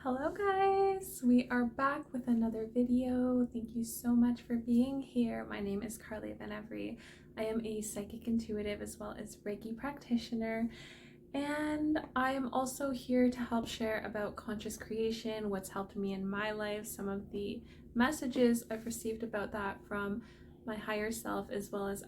Hello guys, we are back with another video. Thank you so much for being here. My name is Carly Van Every. I am a psychic intuitive as well as Reiki practitioner, and I am also here to help share about conscious creation, what's helped me in my life, some of the messages I've received about that from my higher self, as well as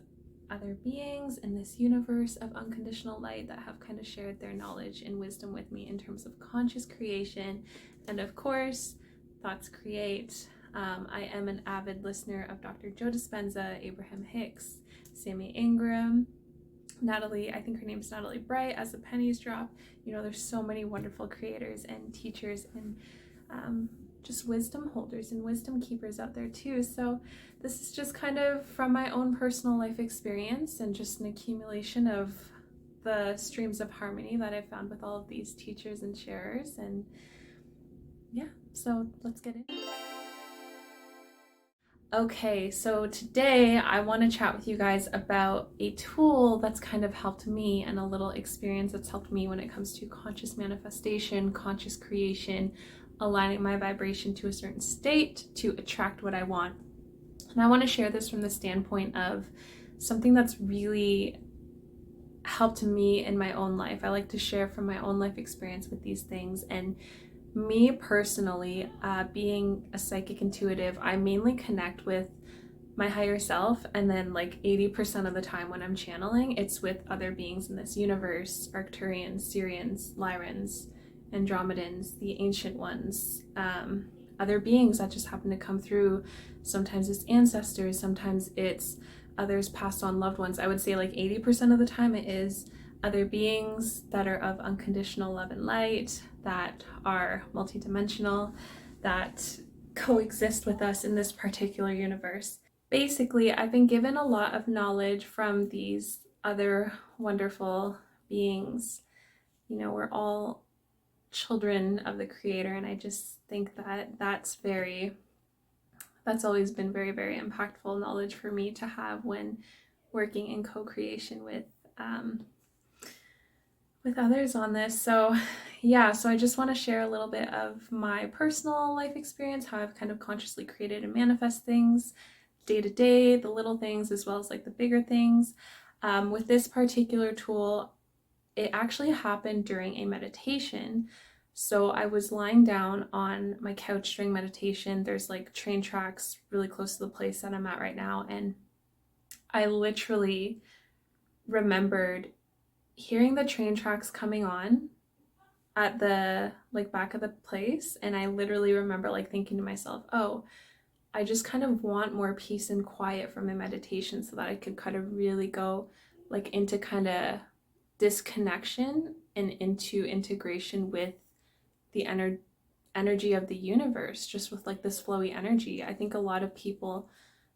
other beings in this universe of unconditional light that have kind of shared their knowledge and wisdom with me in terms of conscious creation. And of course, thoughts create. I am an avid listener of Dr. Joe Dispenza, Abraham Hicks, Sammy Ingram, Natalie, I think her name's Natalie Bright, as the pennies drop. You know, there's so many wonderful creators and teachers and just wisdom holders and wisdom keepers out there too. So this is just kind of from my own personal life experience and just an accumulation of the streams of harmony that I've found with all of these teachers and sharers. And yeah, so let's get into it. Okay, so today I want to chat with you guys about a tool that's kind of helped me and a little experience that's helped me when it comes to conscious manifestation, conscious creation, aligning my vibration to a certain state to attract what I want. And I want to share this from the standpoint of something that's really helped me in my own life. I like to share from my own life experience with these things. And me personally, being a psychic intuitive, I mainly connect with my higher self, and then like 80% of the time when I'm channeling, it's with other beings in this universe: Arcturians, Syrians, Lyrans, Andromedans, the ancient ones, other beings that just happen to come through. Sometimes it's ancestors, sometimes it's others passed on loved ones. I would say like 80% of the time it is other beings that are of unconditional love and light, that are multidimensional, that coexist with us in this particular universe. Basically, I've been given a lot of knowledge from these other wonderful beings. You know, we're all children of the Creator, and I just think that that's always been very, very impactful knowledge for me to have when working in co-creation with others on this. So yeah, so I just want to share a little bit of my personal life experience, how I've kind of consciously created and manifest things day to day, the little things as well as like the bigger things. With this particular tool, it actually happened during a meditation. So I was lying down on my couch during meditation. There's like train tracks really close to the place that I'm at right now, and I literally remembered hearing the train tracks coming on at the like back of the place, and I literally remember like thinking to myself, oh, I just kind of want more peace and quiet from my meditation so that I could kind of really go like into kind of disconnection and into integration with the energy of the universe, just with like this flowy energy. I think a lot of people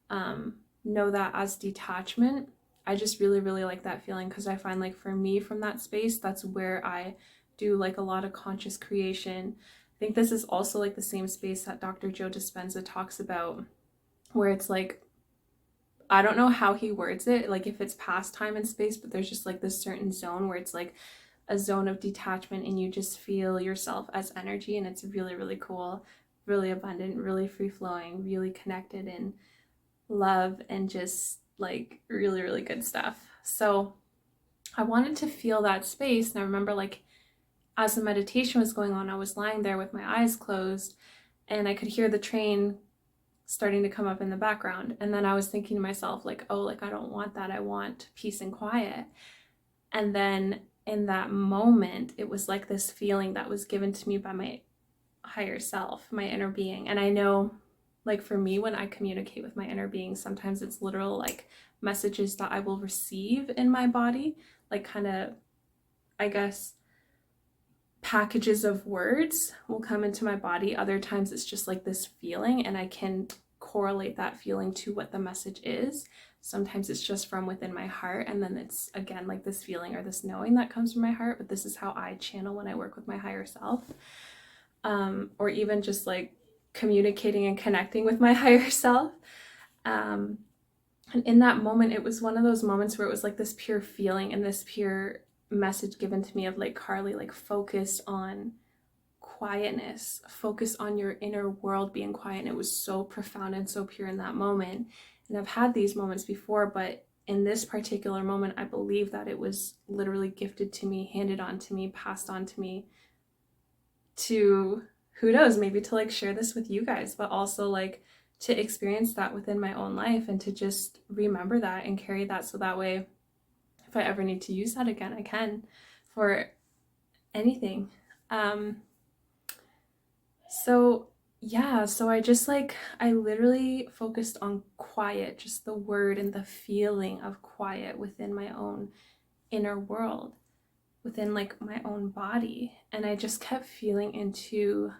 know that as detachment. I just really, really like that feeling, because I find like for me, from that space, that's where I do like a lot of conscious creation. I think this is also like the same space that Dr. Joe Dispenza talks about, where it's like, I don't know how he words it, like if it's past time and space, but there's just like this certain zone where it's like a zone of detachment and you just feel yourself as energy, and it's really, really cool, really abundant, really free flowing, really connected in love, and just like really, really good stuff. So I wanted to feel that space. And I remember like as the meditation was going on, I was lying there with my eyes closed, and I could hear the train starting to come up in the background. And then I was thinking to myself like, oh, like I don't want that. I want peace and quiet. And then in that moment, it was like this feeling that was given to me by my higher self, my inner being. And I know, like for me, when I communicate with my inner being, sometimes it's literal like messages that I will receive in my body, like kind of, I guess, packages of words will come into my body. Other times it's just like this feeling, and I can correlate that feeling to what the message is. Sometimes it's just from within my heart, and then it's again like this feeling or this knowing that comes from my heart. But this is how I channel when I work with my higher self, or even just like communicating and connecting with my higher self. And in that moment, it was one of those moments where it was like this pure feeling and this pure message given to me of like, Carly, like focus on quietness, focus on your inner world being quiet. And it was so profound and so pure in that moment. And I've had these moments before, but in this particular moment, I believe that it was literally gifted to me, handed on to me, passed on to me, to, who knows, maybe to like share this with you guys, but also like to experience that within my own life and to just remember that and carry that, so that way if I ever need to use that again, I can for anything. So yeah, so I just like, I literally focused on quiet, just the word and the feeling of quiet within my own inner world, within like my own body. And I just kept feeling into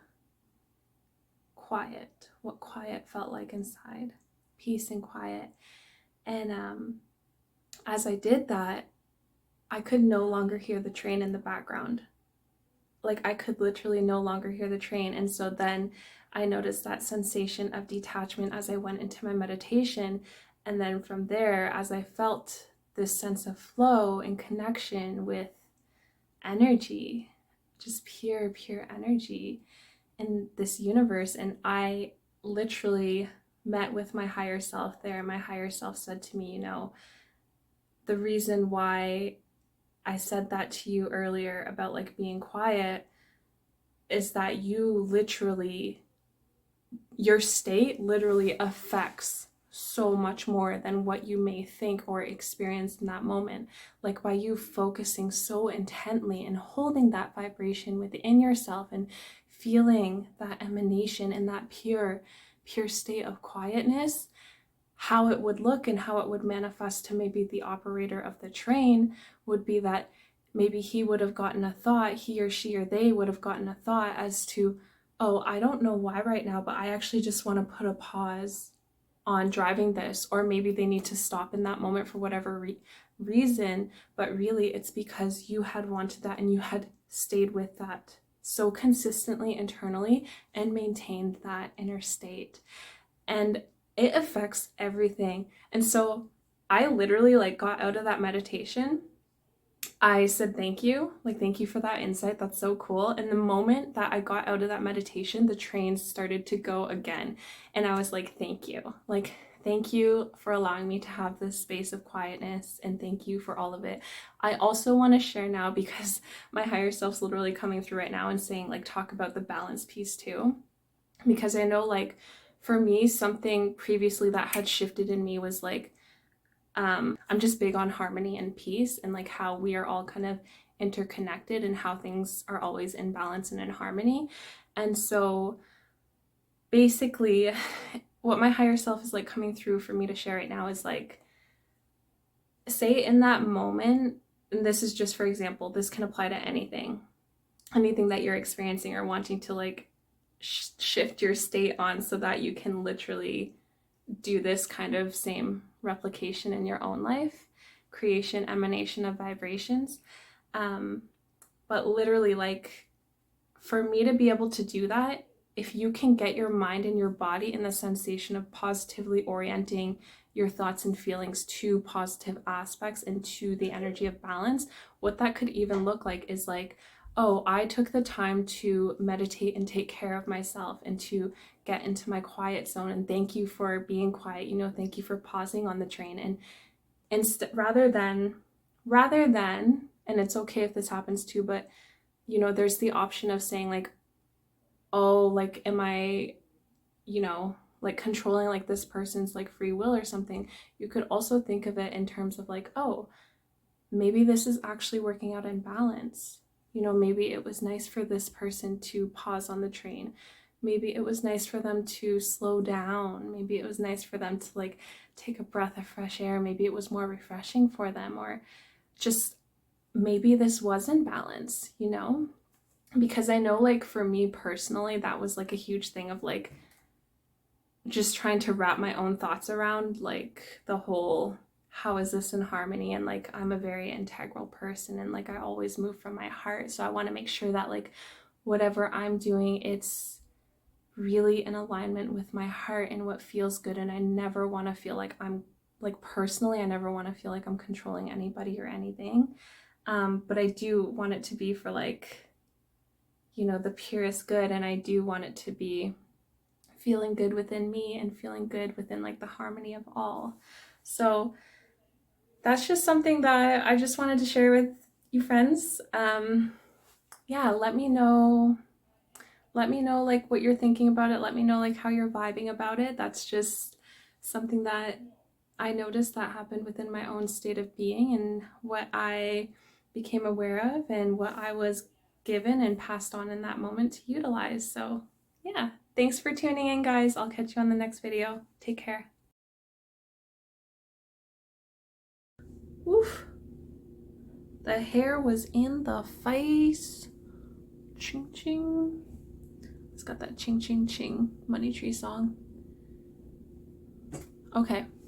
quiet, what quiet felt like inside, peace and quiet. And as I did that, I could no longer hear the train in the background. Like I could literally no longer hear the train. And so then I noticed that sensation of detachment as I went into my meditation. And then from there, as I felt this sense of flow and connection with energy, just pure, pure energy in this universe. And I literally met with my higher self there. My higher self said to me, you know, the reason why I said that to you earlier about like being quiet is that you literally, your state literally affects so much more than what you may think or experience in that moment. Like by you focusing so intently and holding that vibration within yourself and feeling that emanation and that pure, pure state of quietness, how it would look and how it would manifest to maybe the operator of the train would be that maybe he would have gotten a thought, he or she or they would have gotten a thought as to, oh, I don't know why right now, but I actually just want to put a pause on driving this. Or maybe they need to stop in that moment for whatever reason, but really it's because you had wanted that and you had stayed with that so consistently internally and maintained that inner state. And it affects everything. And so I literally like got out of that meditation. I said, thank you. Like, thank you for that insight. That's so cool. And the moment that I got out of that meditation, the trains started to go again. And I was like, thank you. Like, thank you for allowing me to have this space of quietness. And thank you for all of it. I also want to share now, because my higher self's literally coming through right now and saying, like, talk about the balance piece too. Because I know, like, for me, something previously that had shifted in me was like, I'm just big on harmony and peace and like how we are all kind of interconnected and how things are always in balance and in harmony. And so basically, what my higher self is like coming through for me to share right now is like, say in that moment, and this is just for example, this can apply to anything that you're experiencing or wanting to like shift your state on, so that you can literally do this kind of same replication in your own life, creation, emanation of vibrations. But literally, like, for me to be able to do that, if you can get your mind and your body in the sensation of positively orienting your thoughts and feelings to positive aspects and to the energy of balance, what that could even look like is like, oh, I took the time to meditate and take care of myself and to get into my quiet zone. And thank you for being quiet. You know, thank you for pausing on the train. And rather than, and it's okay if this happens too, but you know, there's the option of saying like, oh, like, am I, you know, like controlling like this person's like free will or something? You could also think of it in terms of like, oh, maybe this is actually working out in balance. You know, maybe it was nice for this person to pause on the train. Maybe it was nice for them to slow down. Maybe it was nice for them to like take a breath of fresh air. Maybe it was more refreshing for them, or just maybe this was in balance, you know? Because I know, like, for me personally, that was like a huge thing of like just trying to wrap my own thoughts around like the whole, how is this in harmony? And like, I'm a very integral person and like I always move from my heart. So I want to make sure that like whatever I'm doing, it's really in alignment with my heart and what feels good. And I never want to feel like I'm like, personally, I never want to feel like I'm controlling anybody or anything. But I do want it to be for like, the purest good, and I do want it to be feeling good within me and feeling good within like the harmony of all. So that's just something that I just wanted to share with you friends. Yeah, let me know like what you're thinking about it. Let me know like how you're vibing about it. That's just something that I noticed that happened within my own state of being, and what I became aware of and what I was given and passed on in that moment to utilize. So yeah, thanks for tuning in, guys. I'll catch you on the next video. Take care. Oof, the hair was in the face. Ching ching. It's got that ching ching ching money tree song. Okay.